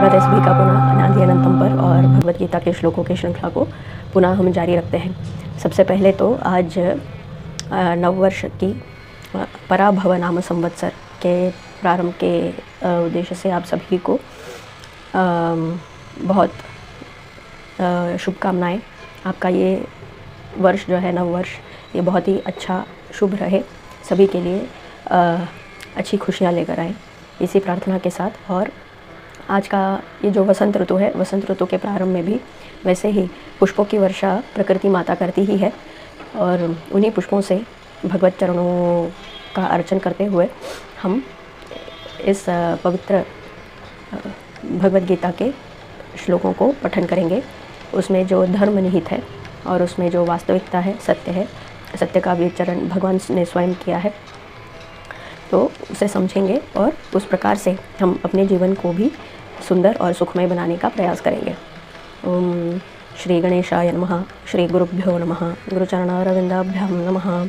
स्वागत है सभी का पुनः अनादि अनंतम पर और भगवत गीता के श्लोकों की श्रृंखला को पुनः हम जारी रखते हैं। सबसे पहले तो आज नववर्ष की पराभव नाम संवत्सर के प्रारंभ के उद्देश्य से आप सभी को बहुत शुभकामनाएं। आपका ये वर्ष जो है नववर्ष ये बहुत ही अच्छा शुभ रहे, सभी के लिए अच्छी खुशियाँ लेकर आए, इसी प्रार्थना के साथ। और आज का ये जो वसंत ऋतु है, वसंत ऋतु के प्रारंभ में भी वैसे ही पुष्पों की वर्षा प्रकृति माता करती ही है और उन्हीं पुष्पों से भगवत चरणों का अर्चन करते हुए हम इस पवित्र भगवत गीता के श्लोकों को पठन करेंगे। उसमें जो धर्म निहित है और उसमें जो वास्तविकता है, सत्य है, सत्य का विचरण भगवान ने स्वयं किया है, तो उसे समझेंगे और उस प्रकार से हम अपने जीवन को भी सुंदर और सुखमय बनाने का प्रयास करेंगे। ओम श्री गणेशाय नमः, श्री गुरुभ्यो नमः, गुरुचरणारविंदाभ्याम नमः,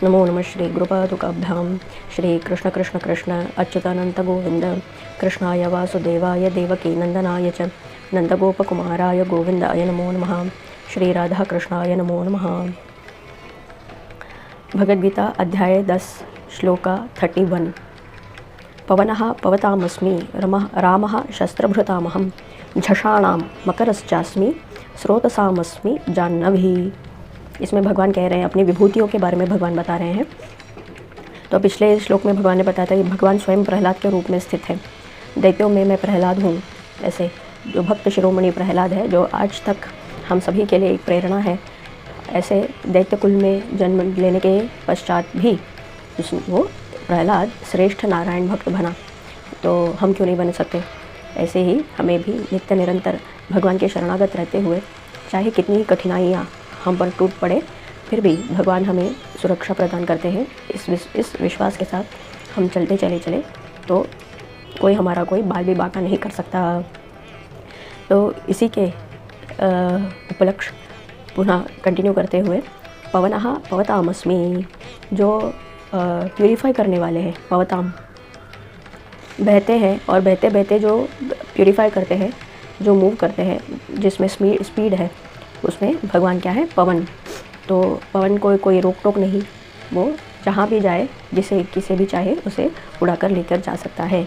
नमो नमः श्री गुरुपादुकाभ्याम, श्री कृष्ण कृष्ण कृष्ण अच्युतानंत गोविंद कृष्णाय वासुदेवाय देवकी नंदनाय च नंदगोपकुमाराय गोविंदाय नमो नमः, श्री राधा कृष्णाय नमो नमः। भगवद्गीता अध्याय 10 श्लोका 31। पवनः पवतामस्मि रामः शस्त्रभृतामहं झषाणां मकरश्चास्मि स्रोतसामस्मि जाह्नवी। इसमें भगवान कह रहे हैं, अपनी विभूतियों के बारे में भगवान बता रहे हैं। तो पिछले श्लोक में भगवान ने बताया था कि भगवान स्वयं प्रहलाद के रूप में स्थित है। दैत्यों में मैं प्रहलाद हूँ। ऐसे जो भक्त शिरोमणि प्रहलाद है, जो आज तक हम सभी के लिए एक प्रेरणा है, ऐसे दैत्य कुल में जन्म लेने के पश्चात भी वो प्रहलाद श्रेष्ठ नारायण भक्त बना, तो हम क्यों नहीं बन सकते। ऐसे ही हमें भी नित्य निरंतर भगवान के शरणागत रहते हुए, चाहे कितनी कठिनाइयाँ हम पर टूट पड़े, फिर भी भगवान हमें सुरक्षा प्रदान करते हैं। इस विश्वास के साथ हम चलते चले तो कोई हमारा कोई बाल भी बांका नहीं कर सकता। तो इसी के उपलक्ष्य पुनः कंटिन्यू करते हुए पवनः पवतामस्मि, जो प्यूरीफाई करने वाले हैं, पवताम बहते हैं और बहते बहते जो प्यूरीफाई करते हैं, जो मूव करते हैं, जिसमें स्पीड है, उसमें भगवान क्या है, पवन। तो पवन को कोई रोक टोक नहीं, वो जहाँ भी जाए, जिसे किसे भी चाहे उसे उड़ाकर लेकर जा सकता है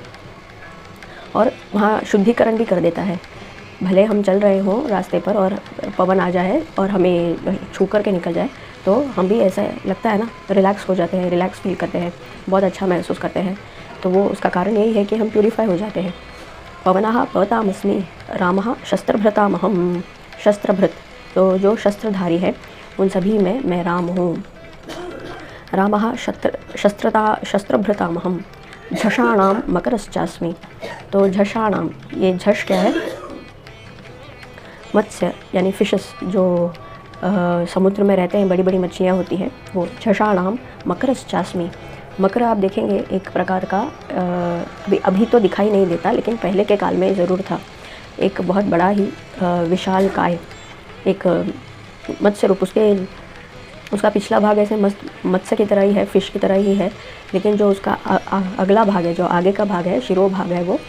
और वहाँ शुद्धिकरण भी कर देता है। भले हम चल रहे हों रास्ते पर और पवन आ जाए और हमें छू कर के निकल जाए, तो हम भी ऐसा लगता है ना, रिलैक्स हो जाते हैं, रिलैक्स फील करते हैं, बहुत अच्छा महसूस करते हैं। तो वो उसका कारण यही है कि हम प्यूरीफाई हो जाते हैं। पवनः पवतामस्मि रामः शस्त्रभृतामहं, शस्त्रभृत, तो जो शस्त्रधारी है उन सभी में मैं राम हूँ। रामः शस्त्रभृतामहं झषाणां मकरश्चास्मि। तो झषाणां, ये झष क्या है, मत्स्य यानी फिशेस, जो समुद्र में रहते हैं, बड़ी बड़ी मछलियाँ होती हैं, वो झषाणां मकरश्चास्मि। मकर आप देखेंगे एक प्रकार का अभी तो दिखाई नहीं देता, लेकिन पहले के काल में ज़रूर था। एक बहुत बड़ा ही विशाल काय, एक मत्स्य रूप, उसका पिछला भाग ऐसे मत्स्य की तरह ही है, फिश की तरह ही है, लेकिन जो उसका अगला भाग है, जो आगे का भाग है, शिरो भाग है, वो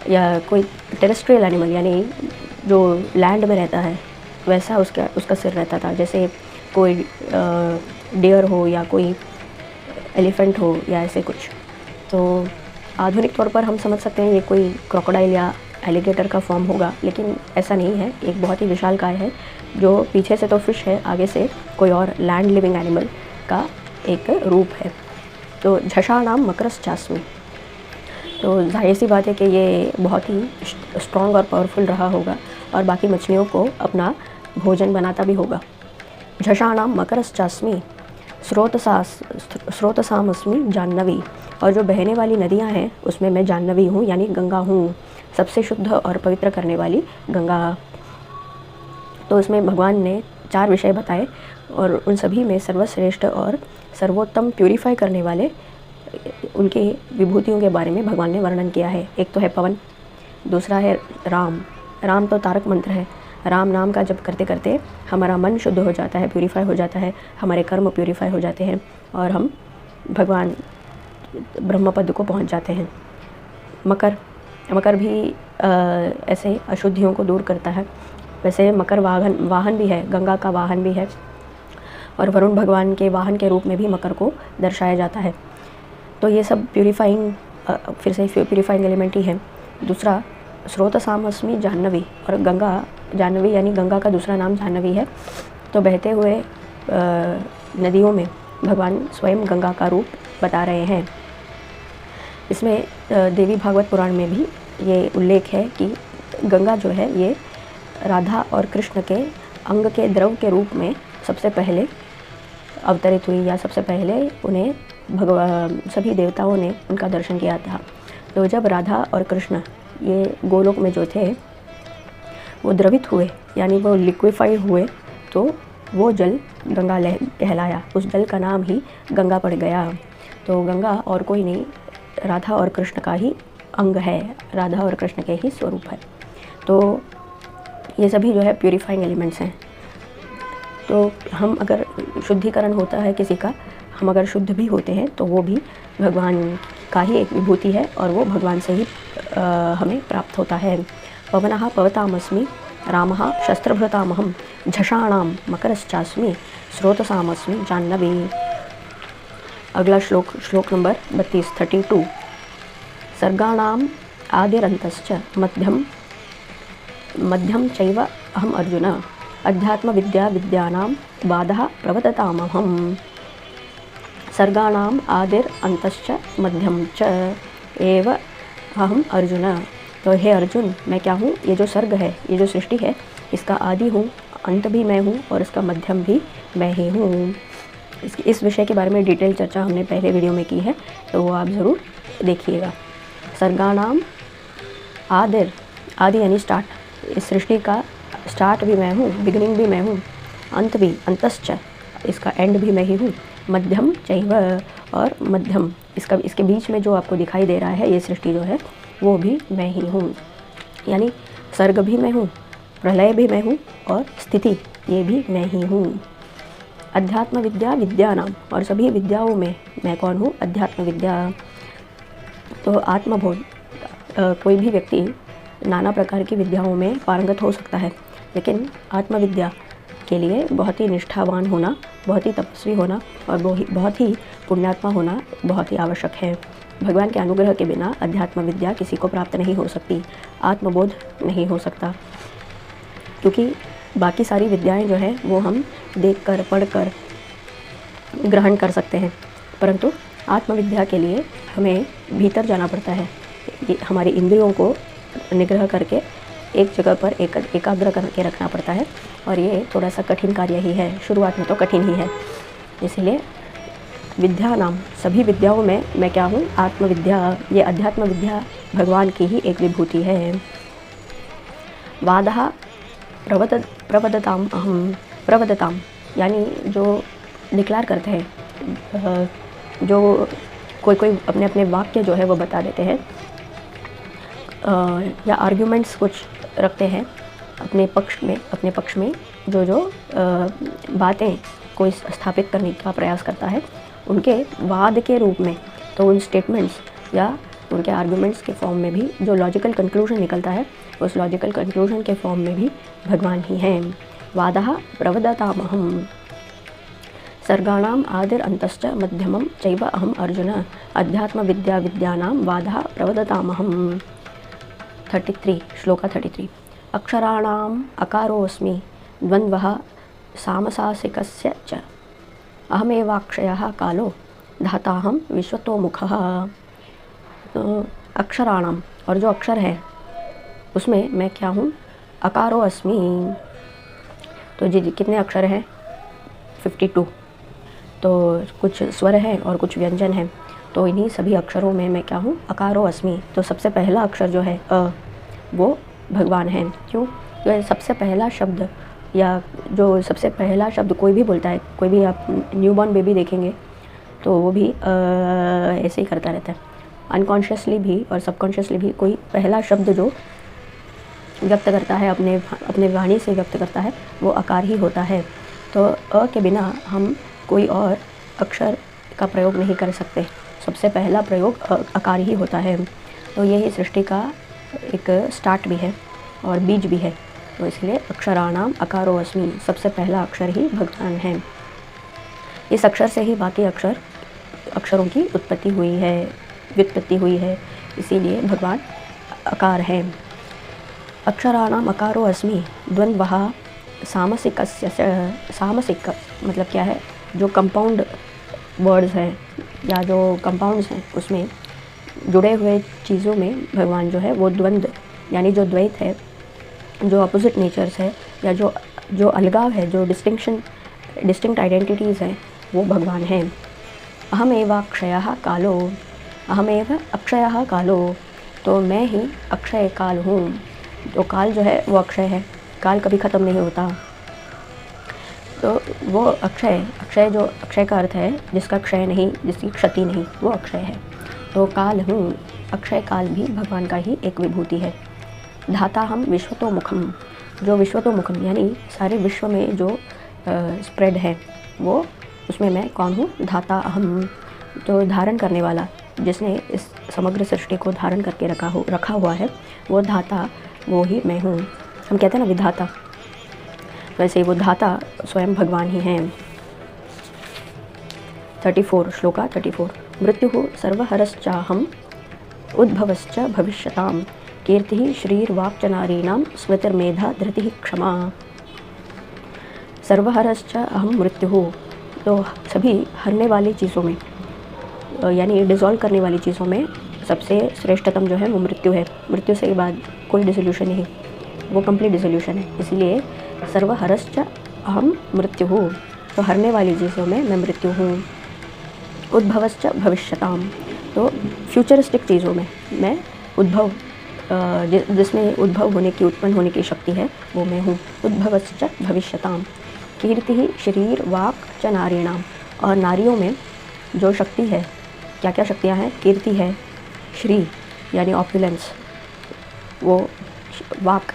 या कोई टेरेस्ट्रियल एनिमल यानी जो लैंड में रहता है, वैसा उसका सिर रहता था। जैसे कोई डियर हो या कोई एलिफेंट हो या ऐसे कुछ। तो आधुनिक तौर पर हम समझ सकते हैं ये कोई क्रोकोडाइल या एलिगेटर का फॉर्म होगा, लेकिन ऐसा नहीं है। एक बहुत ही विशाल काय है, जो पीछे से तो फिश है, आगे से कोई और लैंड लिविंग एनिमल का एक रूप है। तो झषाणां मकरश्चास्मि, तो जाहिर सी बात है कि ये बहुत ही स्ट्रॉन्ग और पावरफुल रहा होगा और बाकी मछलियों को अपना भोजन बनाता भी होगा। झषाणां मकरश्चास्मि स्रोतसामस्मि जाह्नवी, और जो बहने वाली नदियाँ हैं उसमें मैं जाह्नवी हूँ, यानी गंगा हूँ, सबसे शुद्ध और पवित्र करने वाली गंगा। तो इसमें भगवान ने 4 विषय बताए और उन सभी में सर्वश्रेष्ठ और सर्वोत्तम प्यूरीफाई करने वाले उनकी विभूतियों के बारे में भगवान ने वर्णन किया है। एक तो है पवन, दूसरा है राम। राम तो तारक मंत्र है। राम नाम का जप करते करते हमारा मन शुद्ध हो जाता है, प्यूरीफाई हो जाता है, हमारे कर्म प्यूरीफाई हो जाते हैं और हम भगवान ब्रह्म पद को पहुंच जाते हैं। मकर, मकर भी ऐसे अशुद्धियों को दूर करता है। वैसे मकर वाहन भी है, गंगा का वाहन भी है, और वरुण भगवान के वाहन के रूप में भी मकर को दर्शाया जाता है। तो ये सब प्यूरिफाइंग, फिर से प्यूरिफाइंग एलिमेंट ही है। दूसरा स्रोतसामस्मि जाह्नवी, और गंगा जाह्नवी यानी गंगा का दूसरा नाम जाह्नवी है। तो बहते हुए नदियों में भगवान स्वयं गंगा का रूप बता रहे हैं। इसमें देवी भागवत पुराण में भी ये उल्लेख है कि गंगा जो है ये राधा और कृष्ण के अंग के द्रव के रूप में सबसे पहले अवतरित हुई, या सबसे पहले उन्हें सभी देवताओं ने उनका दर्शन किया था। तो जब राधा और कृष्ण ये गोलोक में जो थे वो द्रवित हुए, यानी वो लिक्विफाइड हुए, तो वो जल गंगा कहलाया। उस जल का नाम ही गंगा पड़ गया। तो गंगा और कोई नहीं, राधा और कृष्ण का ही अंग है, राधा और कृष्ण के ही स्वरूप है। तो ये सभी जो है प्यूरिफाइंग एलिमेंट्स हैं। तो हम अगर शुद्धिकरण होता है किसी का, हम अगर शुद्ध भी होते हैं तो वो भी भगवान का ही एक विभूति है, और वो भगवान से ही हमें प्राप्त होता है। पवनः पवतामस्मि, रामः शस्त्रभृतामहं, झषाणां मकरश्चास्मि, स्रोतसामस्मि जाह्नवी। अगला श्लोक नंबर 32। सर्गाणाम् आदिरन्तश्च मध्यम चैव अहम् अर्जुन, अध्यात्मविद्या विद्यानां बाधः प्रवदतामहम्। सर्गाणाम आदिर अंतश्च मध्यम च एव अहम अर्जुन। तो हे अर्जुन, मैं क्या हूँ? ये जो सर्ग है, ये जो सृष्टि है, इसका आदि हूँ, अंत भी मैं हूँ, और इसका मध्यम भी मैं ही हूँ। इस विषय के बारे में डिटेल चर्चा हमने पहले वीडियो में की है, तो वो आप ज़रूर देखिएगा। सर्गाणाम आदिर, आदि यानी स्टार्ट, इस सृष्टि का स्टार्ट भी मैं हूँ, बिगिनिंग भी मैं हूँ, अंत भी, अंतश्च, इसका एंड भी मैं ही हूँ, मध्यम चैव, और मध्यम, इसके बीच में जो आपको दिखाई दे रहा है ये सृष्टि जो है वो भी मैं ही हूँ। यानी सर्ग भी मैं हूँ, प्रलय भी मैं हूँ, और स्थिति ये भी मैं ही हूँ। अध्यात्म विद्या विद्यानाम, और सभी विद्याओं में मैं कौन हूँ? अध्यात्म विद्या। तो आत्मबोध, कोई भी व्यक्ति नाना प्रकार की विद्याओं में पारंगत हो सकता है, लेकिन आत्मविद्या के लिए बहुत ही निष्ठावान होना, बहुत ही तपस्वी होना, और बहुत ही पुण्यात्मा होना बहुत ही आवश्यक है। भगवान के अनुग्रह के बिना अध्यात्म विद्या किसी को प्राप्त नहीं हो सकती, आत्मबोध नहीं हो सकता, क्योंकि बाकी सारी विद्याएं जो है वो हम देखकर, पढ़कर ग्रहण कर सकते हैं, परंतु आत्मविद्या के लिए हमें भीतर जाना पड़ता है। हमारी इंद्रियों को निग्रह करके एक जगह पर एकाग्र करके रखना पड़ता है, और ये थोड़ा सा कठिन कार्य ही है, शुरुआत में तो कठिन ही है। इसलिए विद्या नाम, सभी विद्याओं में मैं क्या हूँ? आत्मविद्या। ये अध्यात्म विद्या भगवान की ही एक विभूति है। वादः प्रवदताम अहम, प्रवदताम यानी जो डिक्लेयर करते हैं, जो कोई अपने अपने वाक्य जो है वो बता देते हैं, या आर्ग्यूमेंट्स कुछ रखते हैं अपने पक्ष में जो बातें कोई स्थापित करने का प्रयास करता है, उनके वाद के रूप में, तो उन स्टेटमेंट्स या उनके आर्ग्यूमेंट्स के फॉर्म में भी जो लॉजिकल कंक्लूजन निकलता है, उस लॉजिकल कंक्लूजन के फॉर्म में भी भगवान ही हैं। वादः प्रवदतामहम्, सर्गाणाम आदिर अंतश्च मध्यमं चैव अहम् अर्जुन, अध्यात्म विद्या विद्यानां वादः प्रवदतामहम्। 33 श्लोका 33। अक्षराणाम् अकारोऽस्मि द्वन्द्वः सामसासिकस्य च, अहमेवाक्षयः कालो धाताहं विश्वतोमुखः। अक्षराणाम, और जो अक्षर है उसमें मैं क्या हूँ? अकारो अस्मि। तो जी कितने अक्षर हैं? 52। तो कुछ स्वर हैं और कुछ व्यंजन हैं, तो इन्हीं सभी अक्षरों में मैं क्या हूँ? अकारो अस्मि। तो सबसे पहला अक्षर जो है अ, वो भगवान है। क्यों? तो सबसे पहला शब्द, या जो सबसे पहला शब्द कोई भी बोलता है, कोई भी आप न्यूबॉर्न बेबी देखेंगे तो वो भी ऐसे ही करता रहता है। अनकॉन्शियसली भी और सबकॉन्शियसली भी कोई पहला शब्द जो व्यक्त करता है, अपने वाणी से व्यक्त करता है, वो आकार ही होता है। तो अ के बिना हम कोई और अक्षर का प्रयोग नहीं कर सकते। सबसे पहला प्रयोग आकार ही होता है। तो यही सृष्टि का एक स्टार्ट भी है और बीज भी है, तो इसलिए अक्षराणाम अकारो अस्मि, सबसे पहला अक्षर ही भगवान है। इस अक्षर से ही बाकी अक्षरों की उत्पत्ति हुई है, व्युत्पत्ति हुई है, इसीलिए भगवान अकार है। अक्षराणाम अकारो अस्मि द्वंद्वः सामसिकस्य, सामसिक मतलब क्या है, जो कंपाउंड वर्ड्स हैं या जो कंपाउंड्स हैं उसमें जुड़े हुए चीज़ों में भगवान जो है वो द्वंद्व यानी जो द्वैत है, जो अपोजिट नेचर्स है या जो अलगाव है, जो डिस्टिंक्ट आइडेंटिटीज़ हैं, वो भगवान हैं। अहमेव अक्षयः कालो, अहमेव अक्षयः कालो, तो मैं ही अक्षय काल हूँ। तो काल जो है वो अक्षय है, काल कभी ख़त्म नहीं होता। तो वो अक्षय जो अक्षय का अर्थ है जिसका क्षय नहीं, जिसकी क्षति नहीं, वो अक्षय है। तो काल हूँ, अक्षय काल भी भगवान का ही एक विभूति है। धाता हम विश्वतोमुखम, जो विश्वतोमुखम यानी सारे विश्व में जो स्प्रेड है वो, उसमें मैं कौन हूँ, धाता अहम, जो धारण करने वाला, जिसने इस समग्र सृष्टि को धारण करके रखा हुआ है, वो धाता, वो ही मैं हूँ। हम कहते हैं ना विधाता, वैसे वो धाता स्वयं भगवान ही हैं। 34 श्लोका 34 मृत्युः सर्वहरश्चाहम् उद्भवश्च भविष्यताम् कीर्तिः श्रीर्वाक् च नारीणां स्मृतिर्मेधा धृतिः क्षमा। सर्वहरश्च अहम मृत्युः, तो सभी हरने वाली चीज़ों में यानी डिज़ोल्व करने वाली चीज़ों में सबसे श्रेष्ठतम जो है वो मृत्यु है। मृत्यु से बाद कोई डिसोल्यूशन नहीं, वो कंप्लीट डिसोल्यूशन है। इसलिए सर्वहरश्च अहम मृत्युः, तो हरने वाली चीज़ों में मैं मृत्यु हूँ। उद्भवश्च भविष्यताम, तो फ्यूचरिस्टिक चीज़ों में मैं उद्भव, जिसमें उद्भव होने की, उत्पन्न होने की शक्ति है, वो मैं हूँ। उद्भवश्च भविष्यताम कीर्ति शरीर वाक च नारीणाम, और नारियों में जो शक्ति है, क्या क्या शक्तियाँ हैं, कीर्ति है, श्री यानी ऑपुलेंस, वो वाक,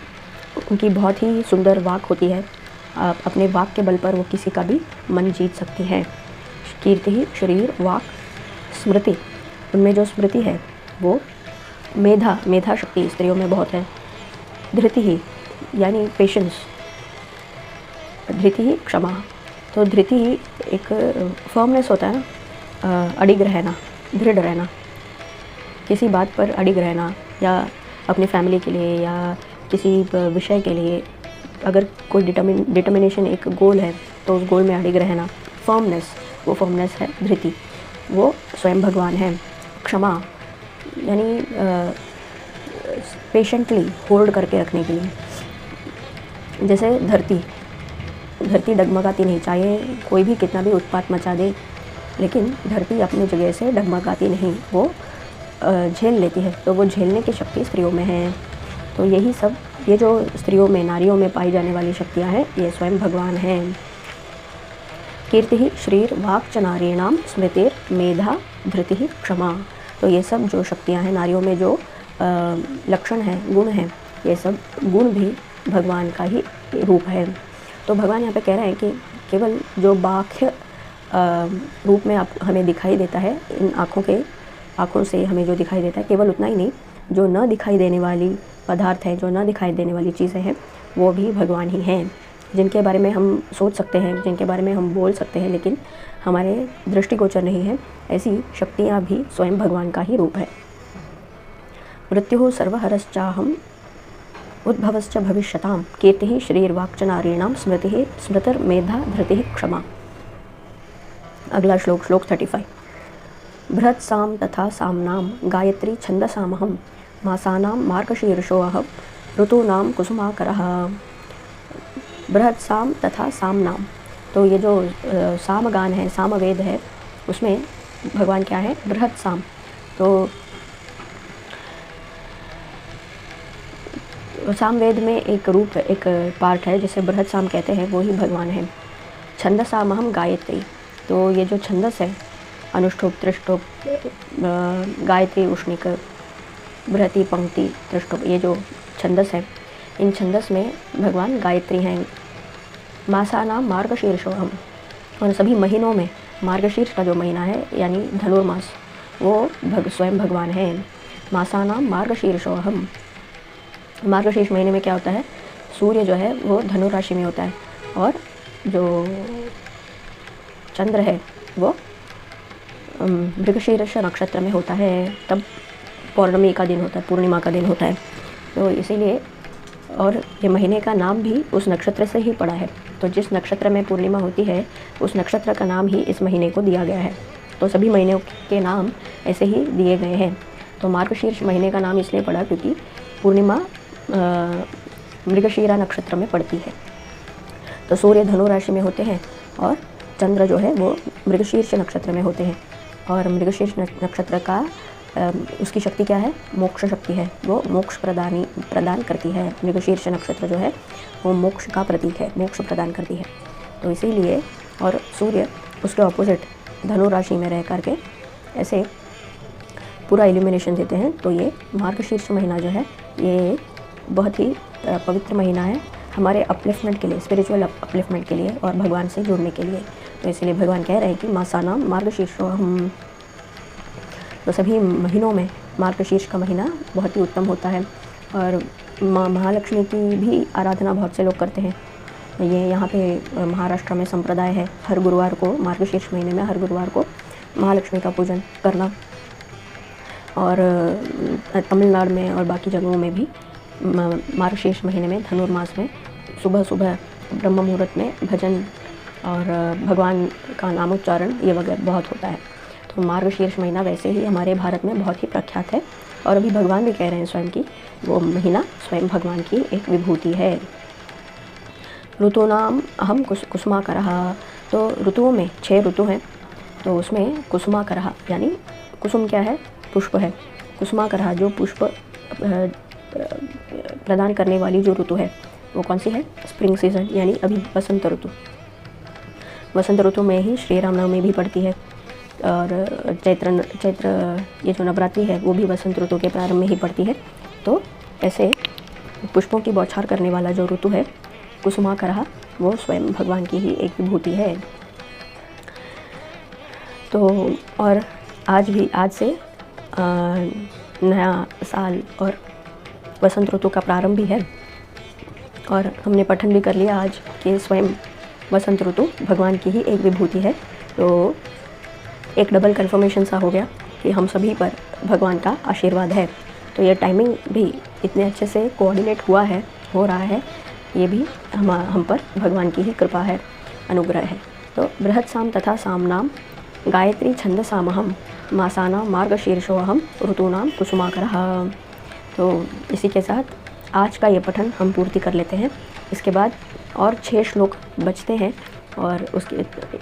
उनकी बहुत ही सुंदर वाक होती है, आप अपने वाक के बल पर वो किसी का भी मन जीत सकती हैं। कीर्ति शरीर वाक स्मृति, उनमें जो स्मृति है वो मेधा शक्ति स्त्रियों में बहुत है। धृति ही यानी पेशेंस, धृति ही क्षमा, तो धृति ही एक फर्मनेस होता है ना, अडिग रहना, दृढ़ रहना, किसी बात पर अडिग रहना, या अपनी फैमिली के लिए या किसी विषय के लिए अगर कोई डिटर्मिनेशन, एक गोल है तो उस गोल में अडिग रहना, फर्मनेस, वो फर्मनेस है धृति, वो स्वयं भगवान है। क्षमा यानी पेशेंटली होल्ड करके रखने के लिए। जैसे धरती डगमगाती नहीं, चाहे कोई भी कितना भी उत्पात मचा दे, लेकिन धरती अपनी जगह से डगमगाती नहीं, वो झेल लेती है, तो वो झेलने की शक्ति स्त्रियों में है। तो यही सब, ये जो स्त्रियों में, नारियों में पाई जाने वाली शक्तियाँ हैं, ये स्वयं भगवान हैं। कीर्ति श्रीर वाक च नारीणाम स्मृतिर मेधा धृति क्षमा, तो ये सब जो शक्तियाँ हैं, नारियों में जो लक्षण हैं, गुण हैं, ये सब गुण भी भगवान का ही रूप है। तो भगवान यहाँ पे कह रहे हैं कि केवल जो बाह्य रूप में आप हमें दिखाई देता है, इन आँखों से हमें जो दिखाई देता है, केवल उतना ही नहीं, जो न दिखाई देने वाली पदार्थ है, जो न दिखाई देने वाली चीज़ें हैं, वो भी भगवान ही हैं, जिनके बारे में हम सोच सकते हैं, जिनके बारे में हम बोल सकते हैं, लेकिन हमारे दृष्टिगोचर नहीं है, ऐसी शक्तियाँ भी स्वयं भगवान का ही रूप है। मृत्युः सर्वहरश्चाहम् उद्भवश्च भविष्यतां कीर्तिः श्रीर्वाक् च नारीणां स्मृतिः स्मृतिर्मेधा धृतिः क्षमा। अगला श्लोक 35 बृहत्साम तथा सामनाम गायत्री छंदसामहम मासानां मार्गशीर्षोऽहम् ऋतूनां कुसुमाकरः। बृहत्साम तथा सामनाम, तो ये जो सामगान है, सामवेद है, उसमें भगवान क्या है, बृहत्साम। तो सामवेद में एक रूप, एक पार्ट है जिसे बृहत्साम कहते हैं, वो ही भगवान है। छंदसामहम गायत्री, तो ये जो छंदस है, अनुष्ठुप, त्रिष्टुप, गायत्री, उष्णिक, बृहति, पंक्ति, त्रिष्टुप, ये जो छंदस है, इन छंदस में भगवान गायत्री हैं। मासानाम मार्गशीर्षोऽहम्, और सभी महीनों में मार्गशीर्ष का जो महीना है यानी धनुर्मास, वो स्वयं भगवान है। मासानाम मार्गशीर्षोऽहम्, मार्गशीर्ष महीने में क्या होता है, सूर्य जो है वो धनु राशि में होता है और जो चंद्र है वो मृगशीर्ष नक्षत्र में होता है, तब पौर्णमी का दिन होता है, पूर्णिमा का दिन होता है। तो इसीलिए और ये महीने का नाम भी उस नक्षत्र से ही पड़ा है। तो जिस नक्षत्र में पूर्णिमा होती है उस नक्षत्र का नाम ही इस महीने को दिया गया है। तो सभी महीनों के नाम ऐसे ही दिए गए हैं। तो मार्गशीर्ष महीने का नाम इसलिए पड़ा क्योंकि पूर्णिमा मृगशीरा नक्षत्र में पड़ती है। तो सूर्य धनु राशि में होते हैं और चंद्र जो है वो मृगशीर्ष नक्षत्र में होते हैं। और मृगशीर्ष नक्षत्र का उसकी शक्ति क्या है, मोक्ष शक्ति है, वो मोक्ष प्रदान करती है। मृगशीर्ष नक्षत्र जो है वो मोक्ष का प्रतीक है, मोक्ष प्रदान करती है। तो इसीलिए और सूर्य उसके ऑपोजिट धनु राशि में रह करके ऐसे पूरा इल्यूमिनेशन देते हैं। तो ये मार्गशीर्ष महीना जो है ये बहुत ही पवित्र महीना है हमारे अपलिफ्टमेंट के लिए, स्पिरिचुअल अपलिफ्टमेंट के लिए और भगवान से जुड़ने के लिए। तो इसलिए भगवान कह रहे हैं कि मासानां मार्गशीर्षोऽहम्। तो सभी महीनों में मार्गशीर्ष का महीना बहुत ही उत्तम होता है। और महालक्ष्मी की भी आराधना बहुत से लोग करते हैं। ये यहाँ पे महाराष्ट्र में संप्रदाय है हर गुरुवार को, मार्गशीर्ष महीने में हर गुरुवार को महालक्ष्मी का पूजन करना। और तमिलनाडु में और बाकी जगहों में भी मार्गशीर्ष महीने में धनुर्मास में सुबह सुबह ब्रह्म मुहूर्त में भजन और भगवान का नामोच्चारण ये वगैरह बहुत होता है। तो मार्गशीर्ष महीना वैसे ही हमारे भारत में बहुत ही प्रख्यात है। और अभी भगवान भी कह रहे हैं स्वयं की वो महीना स्वयं भगवान की एक विभूति है। ऋतूनाम अहम कुसुमाकरः। तो ऋतुओं में 6 ऋतु हैं। तो उसमें कुसुमाकरः यानी कुसुम क्या है, पुष्प है। कुसुमाकरः जो पुष्प प्रदान करने वाली जो ऋतु है वो कौन सी है, स्प्रिंग सीजन यानी अभी वसंत ऋतु। वसंत ऋतु में ही श्री रामनवमी भी पड़ती है। और चैत्र ये जो नवरात्रि है वो भी वसंत ऋतु के प्रारंभ में ही पड़ती है। तो ऐसे पुष्पों की बौछार करने वाला जो ऋतु है कुसुमाकरः वो स्वयं भगवान की ही एक विभूति है। तो और आज से नया साल और वसंत ऋतु का प्रारंभ भी है। और हमने पठन भी कर लिया आज कि स्वयं वसंत ऋतु भगवान की ही एक विभूति है। तो एक डबल कन्फर्मेशन सा हो गया कि हम सभी पर भगवान का आशीर्वाद है। तो ये टाइमिंग भी इतने अच्छे से कोऑर्डिनेट हो रहा है, ये भी हम पर भगवान की ही कृपा है, अनुग्रह है। तो बृहत् साम तथा सामनाम गायत्री छंदसामहम मासानां मार्गशीर्षोऽहम् ऋतूनां कुसुमाकरः। तो इसी के साथ आज का ये पठन हम पूर्ति कर लेते हैं। इसके बाद और 6 श्लोक बचते हैं और उसके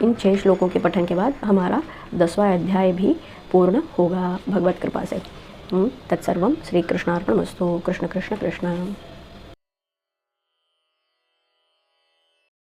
इन 6 श्लोकों के पठन के बाद हमारा 10वां अध्याय भी पूर्ण होगा भगवत कृपा से। तत्सर्वं श्री कृष्णार्पणमस्तु। कृष्ण कृष्ण कृष्ण।